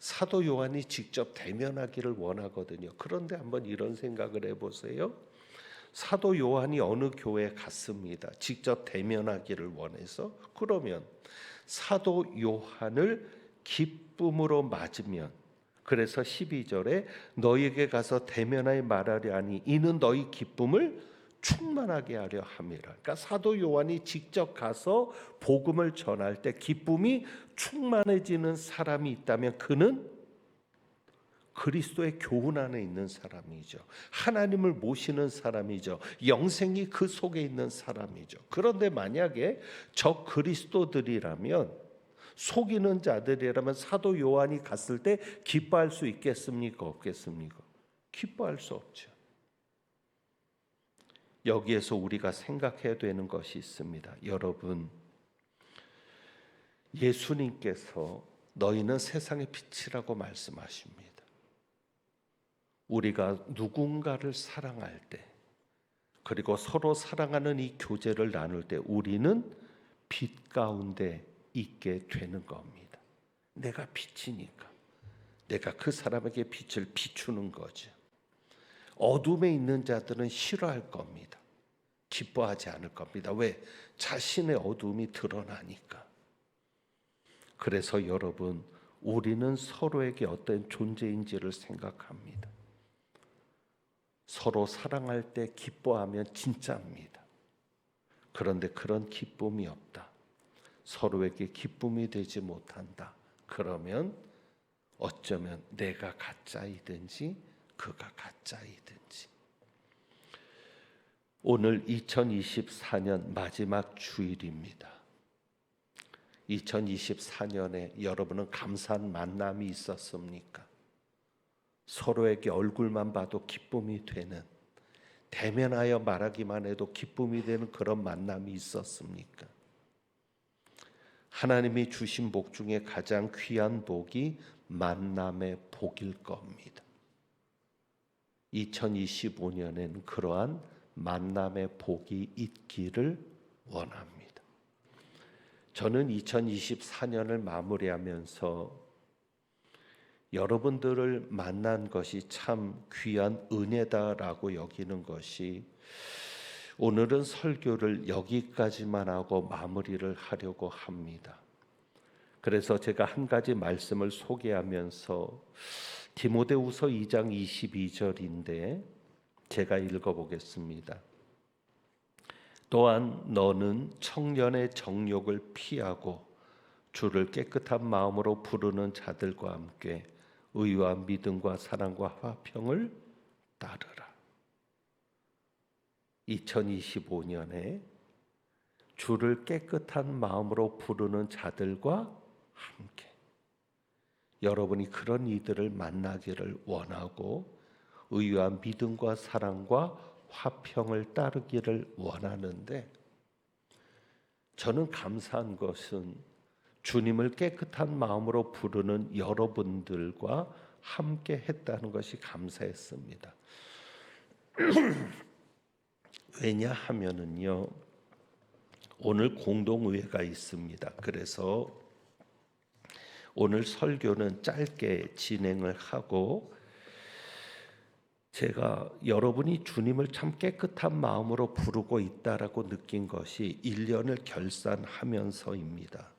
사도 요한이 직접 대면하기를 원하거든요. 그런데 한번 이런 생각을 해보세요. 사도 요한이 어느 교회에 갔습니다. 직접 대면하기를 원해서. 그러면 사도 요한을 기쁨으로 맞으면, 그래서 12절에 너희에게 가서 대면하여 말하려 하니 이는 너희 기쁨을 충만하게 하려 함이라. 그러니까 사도 요한이 직접 가서 복음을 전할 때 기쁨이 충만해지는 사람이 있다면 그는 그리스도의 교훈 안에 있는 사람이죠. 하나님을 모시는 사람이죠. 영생이 그 속에 있는 사람이죠. 그런데 만약에 저 그리스도들이라면, 속이는 자들이라면 사도 요한이 갔을 때 기뻐할 수 있겠습니까? 없겠습니까? 기뻐할 수 없죠. 여기에서 우리가 생각해야 되는 것이 있습니다. 여러분, 예수님께서 너희는 세상의 빛이라고 말씀하십니다. 우리가 누군가를 사랑할 때, 그리고 서로 사랑하는 이 교제를 나눌 때 우리는 빛 가운데 있게 되는 겁니다. 내가 빛이니까 내가 그 사람에게 빛을 비추는 거죠. 어둠에 있는 자들은 싫어할 겁니다. 기뻐하지 않을 겁니다. 왜? 자신의 어둠이 드러나니까. 그래서 여러분, 우리는 서로에게 어떤 존재인지를 생각합니다. 서로 사랑할 때 기뻐하면 진짜입니다. 그런데 그런 기쁨이 없다. 서로에게 기쁨이 되지 못한다. 그러면 어쩌면 내가 가짜이든지 그가 가짜이든지. 오늘 2024년 마지막 주일입니다. 2024년에 여러분은 감사한 만남이 있었습니까? 서로에게 얼굴만 봐도 기쁨이 되는, 대면하여 말하기만 해도 기쁨이 되는 그런 만남이 있었습니까? 하나님이 주신 복 중에 가장 귀한 복이 만남의 복일 겁니다. 2025년에는 그러한 만남의 복이 있기를 원합니다. 저는 2024년을 마무리하면서 여러분들을 만난 것이 참 귀한 은혜다라고 여기는 것이, 오늘은 설교를 여기까지만 하고 마무리를 하려고 합니다. 그래서 제가 한 가지 말씀을 소개하면서 디모데후서 2장 22절인데 제가 읽어보겠습니다. 또한 너는 청년의 정욕을 피하고 주를 깨끗한 마음으로 부르는 자들과 함께 의와 믿음과 사랑과 화평을 따르라. 2025년에 주를 깨끗한 마음으로 부르는 자들과 함께, 여러분이 그런 이들을 만나기를 원하고 의와 믿음과 사랑과 화평을 따르기를 원하는데, 저는 감사한 것은 주님을 깨끗한 마음으로 부르는 여러분들과 함께 했다는 것이 감사했습니다. 왜냐하면은요, 오늘 공동의회가 있습니다. 그래서 오늘 설교는 짧게 진행을 하고, 제가 여러분이 주님을 참 깨끗한 마음으로 부르고 있다라고 느낀 것이 1년을 결산하면서입니다.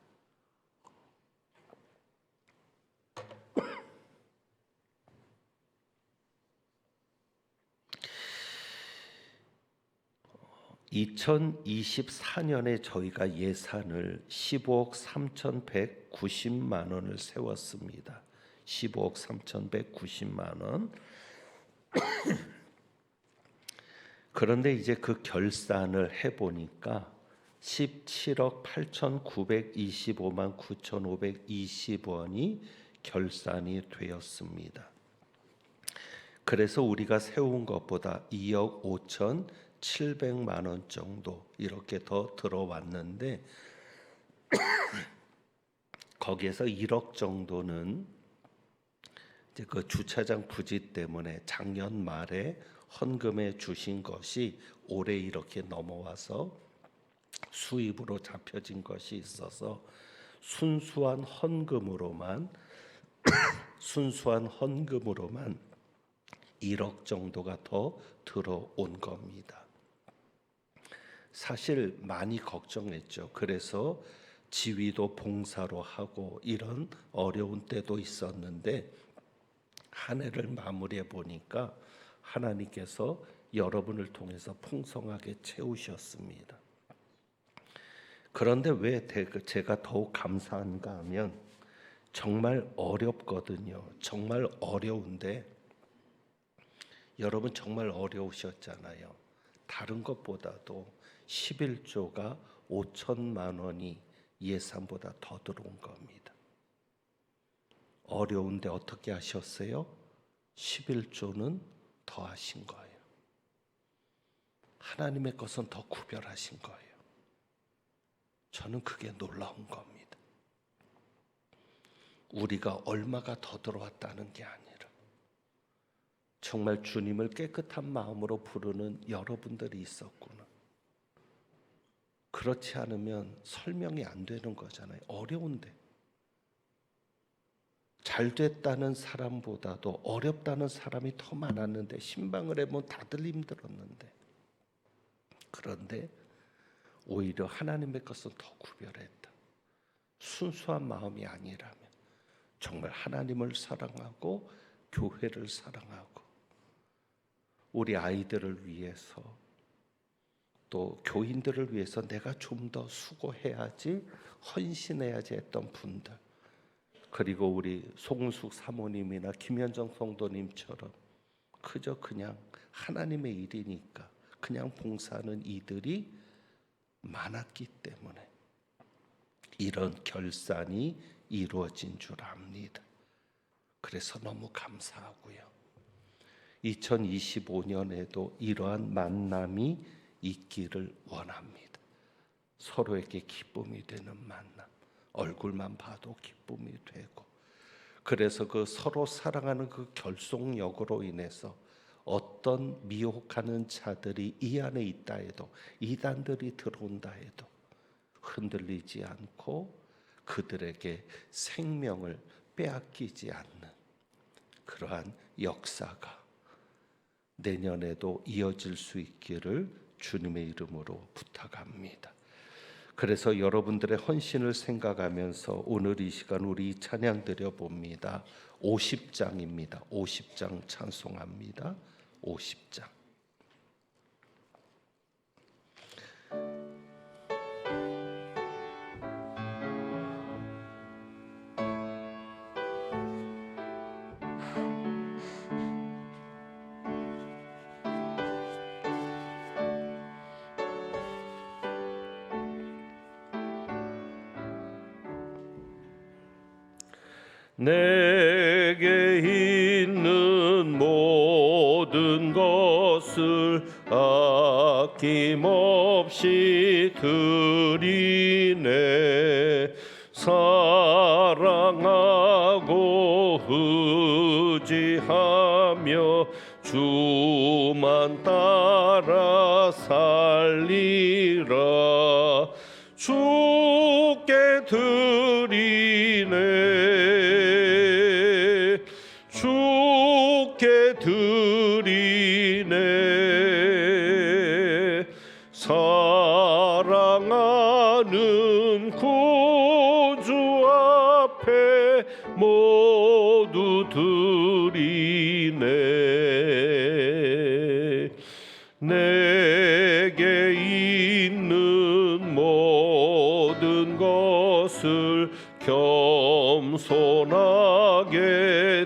(2024년에) 저희가 예산을 15억 3,190만 원을 세웠습니다. 15억 3,190만 원. 그런데 이제 그 결산을 해보니까 17억 8,925만 9,520원이 결산이 되었습니다. 그래서 우리가 세운 것보다 2억 5,700만 원 정도 이렇게 더 들어왔는데 거기에서 1억 정도는 이제 그 주차장 부지 때문에 작년 말에 헌금해 주신 것이 올해 이렇게 넘어와서 수입으로 잡혀진 것이 있어서 순수한 헌금으로만 1억 정도가 더 들어온 겁니다. 사실 많이 걱정했죠. 그래서 지위도 봉사로 하고 이런 어려운 때도 있었는데 한 해를 마무리해 보니까 하나님께서 여러분을 통해서 풍성하게 채우셨습니다. 그런데 왜 제가 더욱 감사한가 하면 정말 어렵거든요. 정말 어려운데 여러분 정말 어려우셨잖아요. 다른 것보다도 11조가 5천만 원이 예산보다 더 들어온 겁니다. 어려운데 어떻게 하셨어요? 11조는 더 하신 거예요. 하나님의 것은 더 구별하신 거예요. 저는 그게 놀라운 겁니다. 우리가 얼마가 더 들어왔다는 게 아니라 정말 주님을 깨끗한 마음으로 부르는 여러분들이 있었구나. 그렇지 않으면 설명이 안 되는 거잖아요. 어려운데. 잘 됐다는 사람보다도 어렵다는 사람이 더 많았는데 신방을 해보면 다들 힘들었는데 그런데 오히려 하나님의 것은 더 구별했다. 순수한 마음이 아니라면 정말 하나님을 사랑하고 교회를 사랑하고 우리 아이들을 위해서 또 교인들을 위해서 내가 좀 더 수고해야지 헌신해야지 했던 분들 그리고 우리 송숙 사모님이나 김현정 성도님처럼 그저 그냥 하나님의 일이니까 그냥 봉사하는 이들이 많았기 때문에 이런 결산이 이루어진 줄 압니다. 그래서 너무 감사하고요. 2025년에도 이러한 만남이 있기를 원합니다. 서로에게 기쁨이 되는 만남, 얼굴만 봐도 기쁨이 되고 그래서 그 서로 사랑하는 그 결속력으로 인해서 어떤 미혹하는 자들이 이 안에 있다 해도 이단들이 들어온다 해도 흔들리지 않고 그들에게 생명을 빼앗기지 않는 그러한 역사가 내년에도 이어질 수 있기를 주님의 이름으로 부탁합니다. 그래서 여러분들의 헌신을 생각하면서 오늘 이 시간 우리 찬양 드려봅니다. 50장입니다. 50장 찬송합니다. 50장. 내게 있는 모든 것을 아낌없이 드리네. 사랑하고 의지하며 주만 따라 살리라. 주께 드리네. 주께 드리네. 사랑하는 구주 앞에 모두 드리네. 내게 있는 모든 것을 겸손하게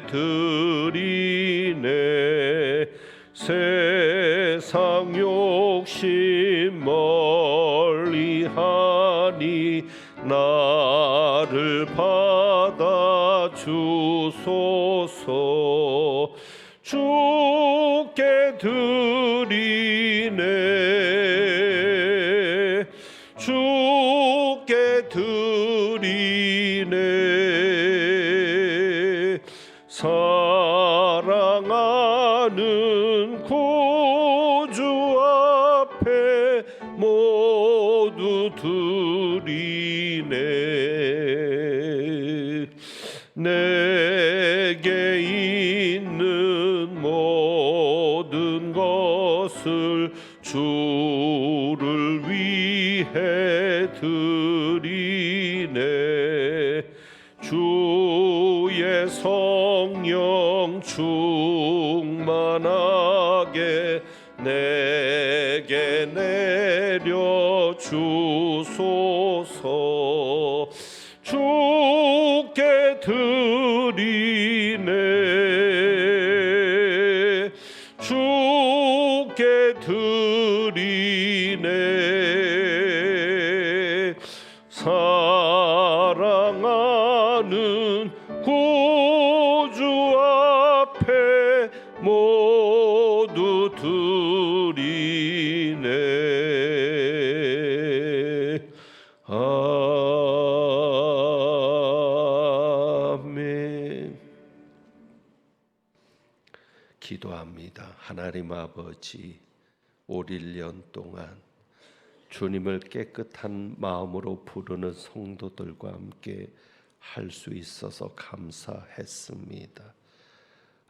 드리네. 세상 요 멀리하니 나를 받아 주소서. 주께 드리네, 주께 드리네. 사랑하는 구주 앞에 모두 드리네. 내게 있는 모든 것을 주를 위해 드리네. 주의 성령 충만하게 내게 내려 주소서. 주께 드리네, 주께 드리네. 사랑하는 구주 앞에 모두 드리네. 아멘. 기도합니다. 하나님 아버지, 올 1년 동안 주님을 깨끗한 마음으로 부르는 성도들과 함께 할 수 있어서 감사했습니다.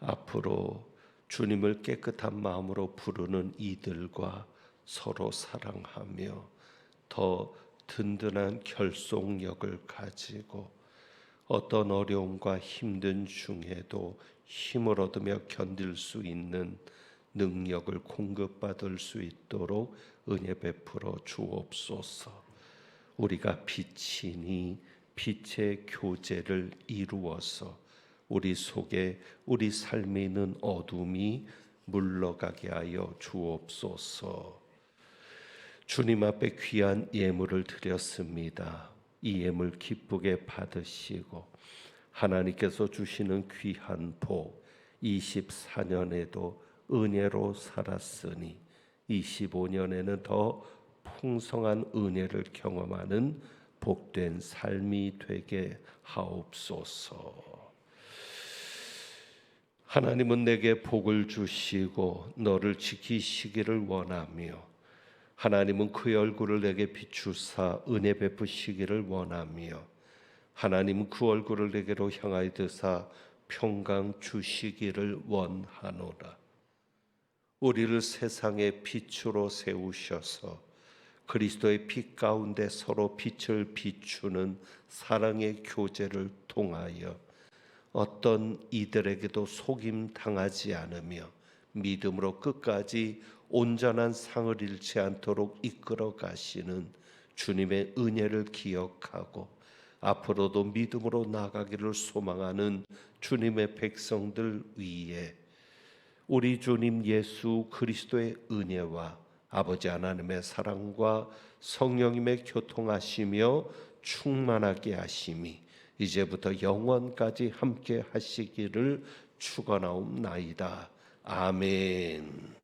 앞으로 주님을 깨끗한 마음으로 부르는 이들과 서로 사랑하며 더 든든한 결속력을 가지고 어떤 어려움과 힘든 중에도 힘을 얻으며 견딜 수 있는 능력을 공급받을 수 있도록 은혜 베풀어 주옵소서. 우리가 빛이니 빛의 교제를 이루어서 우리 속에 우리 삶에 있는 어둠이 물러가게 하여 주옵소서. 주님 앞에 귀한 예물을 드렸습니다. 이 예물 기쁘게 받으시고 하나님께서 주시는 귀한 복 24년에도 은혜로 살았으니 25년에는 더 풍성한 은혜를 경험하는 복된 삶이 되게 하옵소서. 하나님은 내게 복을 주시고 너를 지키시기를 원하며 하나님은 그의 얼굴을 내게 비추사 은혜 베푸시기를 원하며 하나님은 그 얼굴을 내게로 향하여 드사 평강 주시기를 원하노라. 우리를 세상의 빛으로 세우셔서 그리스도의 빛 가운데 서로 빛을 비추는 사랑의 교제를 통하여 어떤 이들에게도 속임 당하지 않으며 믿음으로 끝까지 온전한 상을 잃지 않도록 이끌어 가시는 주님의 은혜를 기억하고 앞으로도 믿음으로 나아가기를 소망하는 주님의 백성들 위에 우리 주님 예수 그리스도의 은혜와 아버지 하나님의 사랑과 성령님의 교통하시며 충만하게 하심이 이제부터 영원까지 함께 하시기를 축원하옵나이다. 아멘.